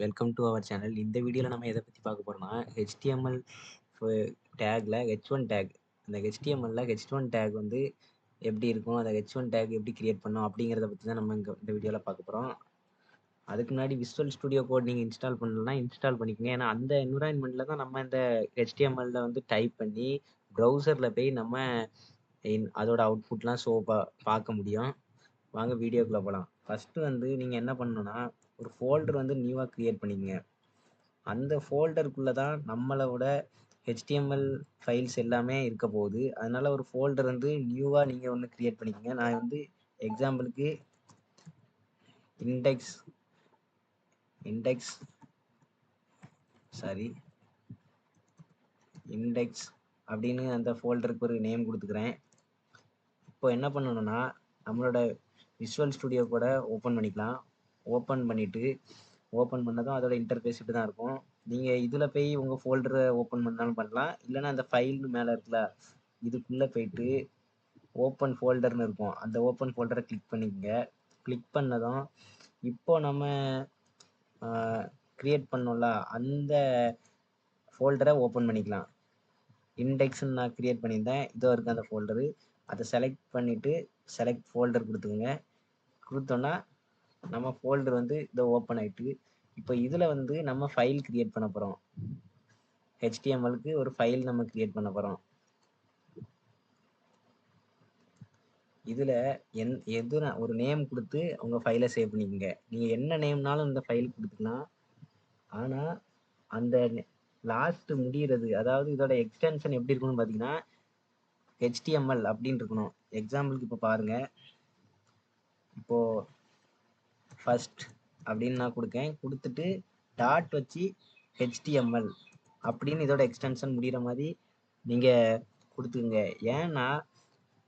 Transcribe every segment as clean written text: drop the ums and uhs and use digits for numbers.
Welcome to our channel. இந்த வீடியோவில் நம்ம எதை பற்றி பார்க்க போகிறோம்னா HTML டேக்கில் H1 டேக், அந்த HTMLல H1 டேக் வந்து எப்படி இருக்கும், அதை H1 டேக் எப்படி கிரியேட் பண்ணோம் அப்படிங்கிறத பற்றி தான் நம்ம இந்த வீடியோவில் பார்க்க போகிறோம். அதுக்கு முன்னாடி விஷுவல் ஸ்டுடியோ கோட் நீங்கள் இன்ஸ்டால் பண்ணலன்னா இன்ஸ்டால் பண்ணிக்கோங்க. ஏன்னா அந்த என்விரான்மெண்ட்டில் தான் நம்ம இந்த HTMLல வந்து டைப் பண்ணி ப்ரௌசரில் போய் நம்ம அதோட அவுட்புட்லாம் பார்க்க முடியும். வாங்க வீடியோக்குள்ளே போகலாம். ஃபஸ்ட்டு வந்து நீங்கள் என்ன பண்ணணும்னா ஒரு ஃபோல்டர் வந்து நியூவாக க்ரியேட் பண்ணிக்கங்க. அந்த ஃபோல்டருக்குள்ளே தான் நம்மளோட HTML ஃபைல்ஸ் எல்லாமே இருக்க போகுது. அதனால் ஒரு ஃபோல்டர் வந்து நியூவாக நீங்கள் ஒன்று க்ரியேட் பண்ணிக்கங்க. நான் வந்து எக்ஸாம்பிளுக்கு இண்டெக்ஸ் அப்படின்னு அந்த ஃபோல்டருக்கு ஒரு நேம் கொடுத்துக்கிறேன். இப்போ என்ன பண்ணணும்னா நம்மளோட விஷுவல் ஸ்டுடியோ கூட ஓப்பன் பண்ணிக்கலாம். ஓப்பன் பண்ணதும் அதோட இன்டர்ஃபேஸ் இப்படி தான் இருக்கும். நீங்கள் இதில் போய் உங்கள் ஃபோல்டரை ஓப்பன் பண்ணாலும் பண்ணலாம், இல்லைன்னா அந்த ஃபைல்னு மேலே இருக்குல்ல இதுக்குள்ளே போயிட்டு ஓப்பன் ஃபோல்டர்னு இருக்கும். அந்த ஓப்பன் ஃபோல்டரை கிளிக் பண்ணிக்கங்க. கிளிக் பண்ணதும் இப்போ நம்ம க்ரியேட் பண்ணோம்ல அந்த ஃபோல்டரை ஓப்பன் பண்ணிக்கலாம். இண்டெக்ஸ்ன்னு நான் க்ரியேட் பண்ணியிருந்தேன், இதோ இருக்குது அந்த ஃபோல்டரு. அதை செலக்ட் பண்ணிவிட்டு செலக்ட் ஃபோல்டர் கொடுத்தோன்னா நம்ம ஃபோல்டர் வந்து இதோ ஓப்பன் ஆகிட்டு, இப்போ இதில் வந்து நம்ம ஃபைல் க்ரியேட் பண்ண போகிறோம். HTMLக்கு ஒரு ஃபைல் நம்ம க்ரியேட் பண்ண போகிறோம். இதில் எது ஒரு நேம் கொடுத்து உங்கள் ஃபைலை சேவ் பண்ணிக்கோங்க. நீங்கள் என்ன நேம்னாலும் இந்த ஃபைல் கொடுத்துக்கலாம். ஆனால் அந்த லாஸ்ட்டு முடிகிறது, அதாவது இதோட எக்ஸ்டென்ஷன் எப்படி இருக்கணும்னு பார்த்தீங்கன்னா HTML அப்படின்னு இருக்கணும். எக்ஸாம்பிளுக்கு இப்போ பாருங்கள், இப்போது ஃபஸ்ட் அப்படின்னு நான் கொடுத்துட்டு டாட் வச்சு HTML அப்படின்னு இதோட எக்ஸ்டென்ஷன் முடிகிற மாதிரி நீங்கள் கொடுத்துக்குங்க. ஏன்னா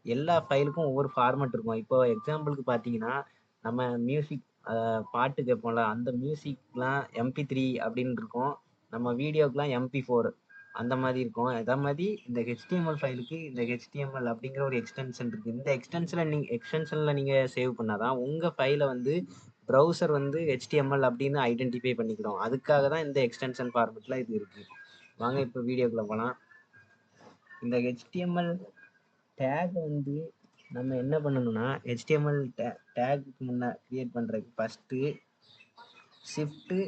எல்லா ஃபைலுக்கும் ஒவ்வொரு ஃபார்மேட் இருக்கும். இப்போ எக்ஸாம்பிளுக்கு பார்த்தீங்கன்னா நம்ம மியூசிக் பாட்டு கேட்போம்ல, அந்த மியூசிக்லாம் MP3 அப்படின்னு இருக்கும், நம்ம வீடியோக்கெலாம் MP4 அந்த மாதிரி இருக்கும். அதே மாதிரி இந்த HTML ஃபைலுக்கு இந்த HTML அப்படிங்கிற ஒரு எக்ஸ்டென்ஷன் இருக்குது. இந்த எக்ஸ்டென்ஷனில் நீங்கள் சேவ் பண்ணாதான் உங்கள் ஃபைலை வந்து ப்ரௌசர் வந்து HTML அப்படின்னு ஐடென்டிஃபை பண்ணிக்கிறோம். அதுக்காக தான் இந்த எக்ஸ்டென்ஷன் ஃபார்மேட்டில் இது இருக்குது. வாங்க இப்போ வீடியோக்குள்ளே போகலாம். இந்த HTML டேக் வந்து நம்ம என்ன பண்ணணும்னா HTML டேக்கு முன்னே க்ரியேட் பண்ணுறதுக்கு ஃபஸ்ட்டு ஷிஃப்ட்டு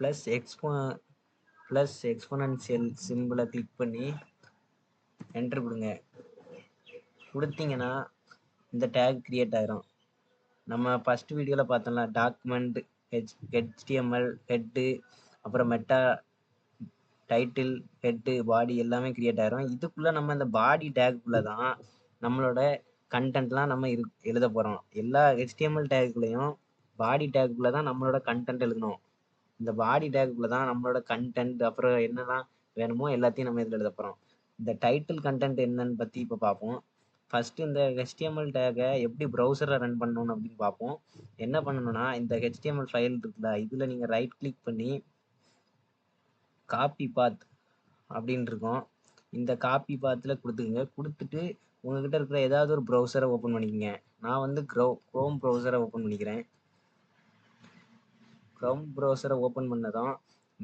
ப்ளஸ் எக்ஸ்போனன்ஷியல் சிம்பிளை கிளிக் பண்ணி என்ட்ரு கொடுங்க. கொடுத்தீங்கன்னா இந்த டேக் க்ரியேட் ஆகிரும். நம்ம ஃபஸ்ட்டு வீடியோவில் பார்த்தோம்ல, டாக்குமெண்ட் HTML ஹெட்டு, அப்புறம் மெட்டா டைட்டில் ஹெட்டு பாடி எல்லாமே க்ரியேட் ஆகிரும். இதுக்குள்ளே நம்ம இந்த பாடி டேக்குள்ளே தான் நம்மளோட கண்டென்ட்லாம் நம்ம எழுத போகிறோம். எல்லா HTML டேக்குள்ளேயும் பாடி டேக்குள்ளே தான் நம்மளோட கண்டென்ட் எழுதணும். இந்த பாடி டேக்குள்ளே தான் நம்மளோட கண்டென்ட் அப்புறம் என்னெல்லாம் வேணுமோ எல்லாத்தையும் நம்ம இதில் எழுத போகிறோம். இந்த டைட்டில் கண்டென்ட் என்னன்னு பற்றி இப்போ பார்ப்போம். ஃபஸ்ட்டு இந்த HTML டேக்கை எப்படி ப்ரௌசரில் ரன் பண்ணணும் அப்படின்னு பார்ப்போம். என்ன பண்ணணும்னா இந்த HTML ஃபைல் இருக்குல்ல, இதில் நீங்கள் ரைட் கிளிக் பண்ணி காப்பி பாத் அப்படின்னு இருக்கும், இந்த காப்பி பாத்தில் கொடுத்துக்குங்க. கொடுத்துட்டு உங்ககிட்ட இருக்கிற ஏதாவது ஒரு ப்ரௌசரை ஓப்பன் பண்ணிக்கங்க. நான் வந்து க்ரோம் ப்ரௌசரை ஓப்பன் பண்ணிக்கிறேன். க்ரோம் ப்ரௌசரை ஓப்பன் பண்ணதும்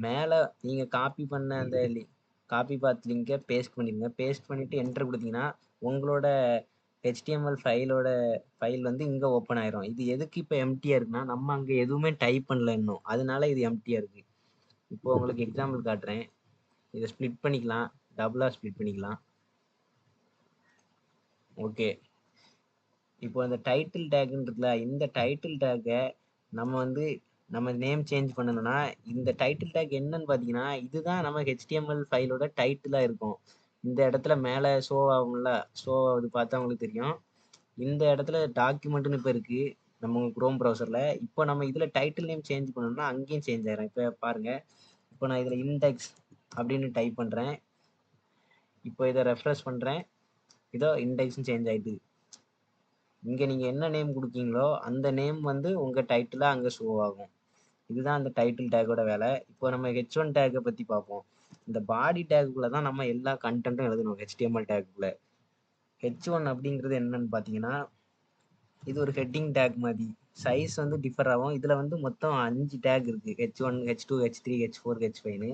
மேலே நீங்கள் காப்பி பண்ண அந்த காப்பி பாத் லிங்கை பேஸ்ட் பண்ணிடுங்க. பேஸ்ட் பண்ணிவிட்டு என்ட்ரு கொடுத்தீங்கன்னா உங்களோட HTML ஃபைல் வந்து இங்கே ஓப்பன் ஆயிரும். இது எதுக்கு இப்போ எம்டியாக இருக்குன்னா, நம்ம அங்கே எதுவுமே டைப் பண்ணல இன்னும், அதனால இது எம்டியாக இருக்குது. இப்போ உங்களுக்கு எக்ஸாம்பிள் காட்டுறேன். இதை ஸ்ப்ளிட் பண்ணிக்கலாம், டபுளாக ஸ்ப்ளிட் பண்ணிக்கலாம். ஓகே, இப்போ அந்த டைட்டில் டேக்குன்னு இருக்குல்ல, இந்த டைட்டில் டேக்கை நம்ம நேம் சேஞ்ச் பண்ணணும்னா இந்த டைட்டில் டேக் என்னன்னு பார்த்தீங்கன்னா, இதுதான் நம்ம HTML ஃபைலோட டைட்டிலாக இருக்கும். இந்த இடத்துல மேலே ஷோ ஆகும்ல, ஷோ ஆகுது பார்த்தா உங்களுக்கு தெரியும். இந்த இடத்துல டாக்குமெண்ட்னு இப்போ இருக்குது நம்ம க்ரோம் ப்ரௌசரில். இப்போ நம்ம இதில் டைட்டில் நேம் சேஞ்ச் பண்ணணும்னா அங்கேயும் சேஞ்ச் ஆயிரும். இப்போ பாருங்கள், இப்போ நான் இதில் இண்டெக்ஸ் அப்படின்னு டைப் பண்ணுறேன். இப்போ இதை ரெஃப்ரெஷ் பண்ணுறேன், இதோ இண்டெக்ஸ்னு சேஞ்ச் ஆகிட்டு. இங்கே நீங்கள் என்ன நேம் கொடுக்கீங்களோ அந்த நேம் வந்து உங்கள் டைட்டிலாக அங்கே ஷோ ஆகும். இதுதான் அந்த டைட்டில் டேக்கோட வேலை. இப்போ நம்ம H1 டேக்கை பற்றி பார்ப்போம். இந்த பாடி டேக்குள்ளே தான் நம்ம எல்லா கண்டென்ட்டும் எழுதணும். HTML டேக்குள்ளே H1 அப்படிங்கிறது என்னன்னு பார்த்தீங்கன்னா, இது ஒரு ஹெட்டிங் டேக் மாதிரி. சைஸ் வந்து டிஃபர் ஆகும். இதில் வந்து மொத்தம் 5 டேக் இருக்குது, H1 H2 H3 H4 H5ன்னு.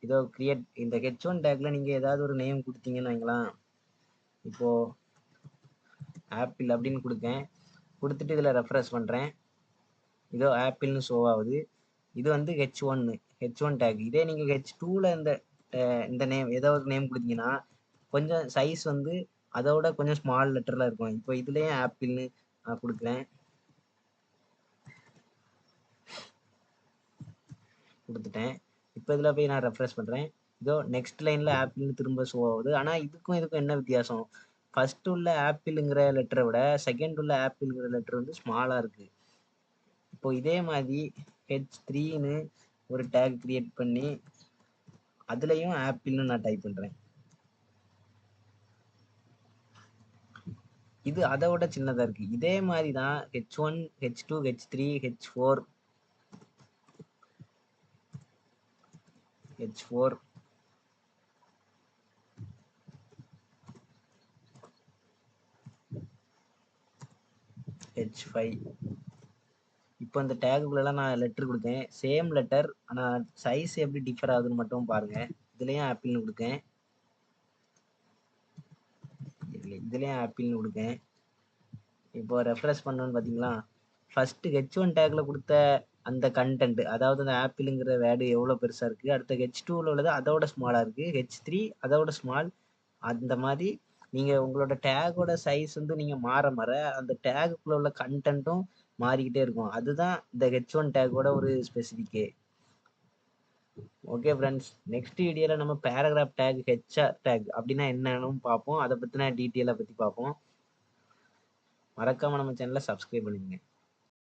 இதோ கிரியேட் இந்த H1 டேக்ல நீங்கள் ஏதாவது ஒரு நேம் கொடுத்தீங்கன்னு வைங்களேன். இப்போது ஆப்பிள் அப்படின்னு கொடுத்தேன், கொடுத்துட்டு இதில் ரெஃப்ரெஷ் பண்ணுறேன். இதோ ஆப்பிள்னு ஷோ ஆகுது. இது வந்து H1 டேக். இதே நீங்கள் H2ல இந்த நேம் ஏதோ ஒரு நேம் கொடுத்தீங்கன்னா கொஞ்சம் சைஸ் வந்து அதோட கொஞ்சம் ஸ்மால் லெட்டரில் இருக்கும். இப்போ இதுலேயும் ஆப்பிள்னு நான் கொடுக்குறேன், கொடுத்துட்டேன். இப்போ இதில் போய் நான் ரெஃப்ரெஷ் பண்ணுறேன். இதோ நெக்ஸ்ட் லைனில் ஆப்பிள்னு திரும்ப ஷோ ஆகுது. ஆனால் இதுக்கும் என்ன வித்தியாசம்? ஃபர்ஸ்ட் உள்ள ஆப்பிளுங்கிற லெட்டரை விட செகண்ட் உள்ள ஆப்பிள்ங்கிற லெட்டர் வந்து ஸ்மாலாக இருக்குது. இப்போ இதே மாதிரி H3ன்னு ஒரு டேக் கிரியேட் பண்ணி அதுலேயும் ஆப்பிள்னு நான் டைப் பண்ணுறேன். இது அதை விட சின்னதாக இருக்குது. இதே மாதிரி தான் H1 H2 H3 H4 H5. இப்போ இந்த டேகுக்குள்ளெல்லாம் நான் லெட்டர் கொடுத்தேன், சேம் லெட்டர், ஆனால் சைஸ் எப்படி டிஃபர் ஆகுதுன்னு மட்டும் பாருங்கள். இதுலேயும் ஆப்பிள்னு கொடுத்தேன், இதுலேயும் ஆப்பிள்னு கொடுத்தேன். இப்போ ரெஃப்ரெஷ் பண்ணணும்னு பார்த்தீங்களா, ஃபஸ்ட்டு H1 டேக்கில் கொடுத்த அந்த கண்டென்ட், அதாவது அந்த ஆப்பிளுங்கிற வேர்டு எவ்வளோ பெருசாக இருக்குது, அடுத்த H2வில் உள்ளது அதோட ஸ்மாலாக இருக்குது, H3 அதோட ஸ்மால். அந்த மாதிரி நீங்கள் உங்களோட டேகோட சைஸ் வந்து நீங்கள் மாற அந்த டேகுக்குள்ள உள்ள கண்டென்ட்டும் மாறிக்கிட்டே இருக்கும். அதுதான் இந்த H1 டேகோட ஒரு ஸ்பெசிஃபிக்கே. ஓகே ஃப்ரெண்ட்ஸ், நெக்ஸ்ட் வீடியோவில் நம்ம பேராகிராஃப் டேக் HR டேக் அப்படின்னா என்னன்னு பார்ப்போம். அதை பற்றின டீட்டெயிலை பற்றி பார்ப்போம். மறக்காமல் நம்ம சேனலை சப்ஸ்கிரைப் பண்ணிடுங்க.